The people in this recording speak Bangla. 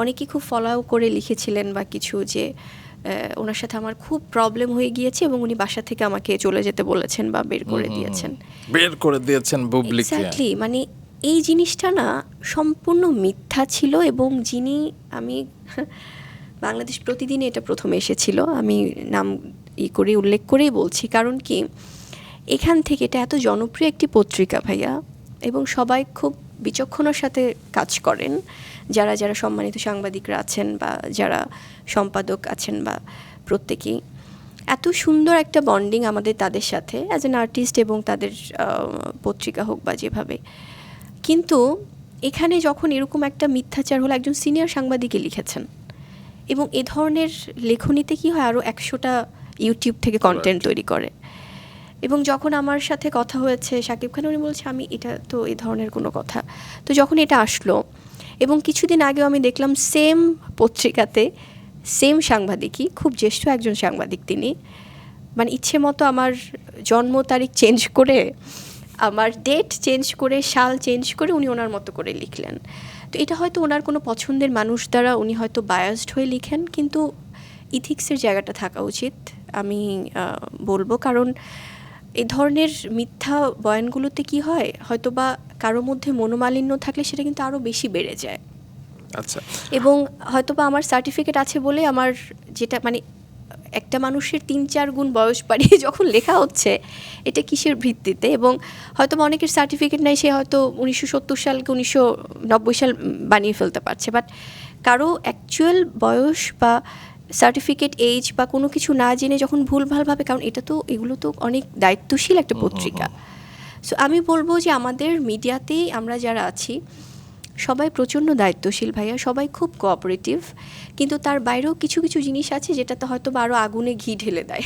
অনেকেই খুব ফলো করে লিখেছিলেন বা কিছু যে ওনার সাথে আমার খুব প্রবলেম হয়ে গিয়েছে এবং উনি বাসা থেকে আমাকে চলে যেতে বলেছেন বা বের করে দিয়েছেন। বের করে দিয়েছেন বুবলিকে। এক্স্যাক্টলি, মানে এই জিনিসটা না সম্পূর্ণ মিথ্যা ছিল। এবং যিনি, আমি বাংলাদেশ প্রতিদিনে এটা প্রথমে এসেছিল, আমি নাম করে উল্লেখ করেই বলছি, কারণ কি এখান থেকে এটা এত জনপ্রিয় একটি পত্রিকা ভাইয়া, এবং সবাই খুব বিচক্ষণতার সাথে কাজ করেন, যারা যারা সম্মানিত সাংবাদিকরা আছেন বা যারা সম্পাদক আছেন বা প্রত্যেকেই, এত সুন্দর একটা বন্ডিং আমাদের তাদের সাথে অ্যাজ অ্যান আর্টিস্ট এবং তাদের পত্রিকা হোক বা যেভাবে। কিন্তু এখানে যখন এরকম একটা মিথ্যাচার হলো, একজন সিনিয়র সাংবাদিকই লিখেছেন, এবং এ ধরনের লেখনীতে কি হয়, আরও 100টা ইউটিউব থেকে কন্টেন্ট তৈরি করে। এবং যখন আমার সাথে কথা হয়েছে শাকিব খান, উনি বলছে আমি এটা তো এ ধরনের কোনো কথা। তো যখন এটা আসলো, এবং কিছুদিন আগেও আমি দেখলাম সেম পত্রিকাতে সেম সাংবাদিকই, খুব জ্যেষ্ঠ একজন সাংবাদিক, তিনি মানে ইচ্ছে মতো আমার জন্ম তারিখ চেঞ্জ করে, আমার ডেট চেঞ্জ করে, সাল চেঞ্জ করে উনি ওনার মতো করে লিখলেন। তো এটা হয়তো ওনার কোনো পছন্দের মানুষ দ্বারা উনি হয়তো বায়াসড হয়ে লিখেন, কিন্তু ইথিক্সের জায়গাটা থাকা উচিত আমি বলবো। কারণ এই ধরনের মিথ্যা বয়ানগুলোতে কি হয়, হয়তো বা কারো মধ্যে মনোমালিন্য থাকলে সেটা কিন্তু আরও বেশি বেড়ে যায়। আচ্ছা, এবং হয়তো বা আমার সার্টিফিকেট আছে বলে আমার যেটা, মানে একটা মানুষের 3-4 গুণ বয়স বাড়িয়ে যখন লেখা হচ্ছে, এটা কিসের ভিত্তিতে? এবং হয়তো বা অনেকের সার্টিফিকেট নাই, সে হয়তো 1970 সালকে 1990 সাল বানিয়ে ফেলতে পারছে, বাট কারো অ্যাকচুয়াল বয়স বা সার্টিফিকেট এজ বা কোনো কিছু না জেনে যখন ভুলভালভাবে, কারণ এটা তো, এগুলো তো অনেক দায়িত্বশীল একটা পত্রিকা। সো আমি বলবো যে আমাদের মিডিয়াতেই আমরা যারা আছি সবাই প্রচণ্ড দায়িত্বশীল ভাইয়া, সবাই খুব কোঅপারেটিভ, কিন্তু তার বাইরেও কিছু কিছু জিনিস আছে যেটাতে হয়তো বা আরও আগুনে ঘি ঢেলে দেয়।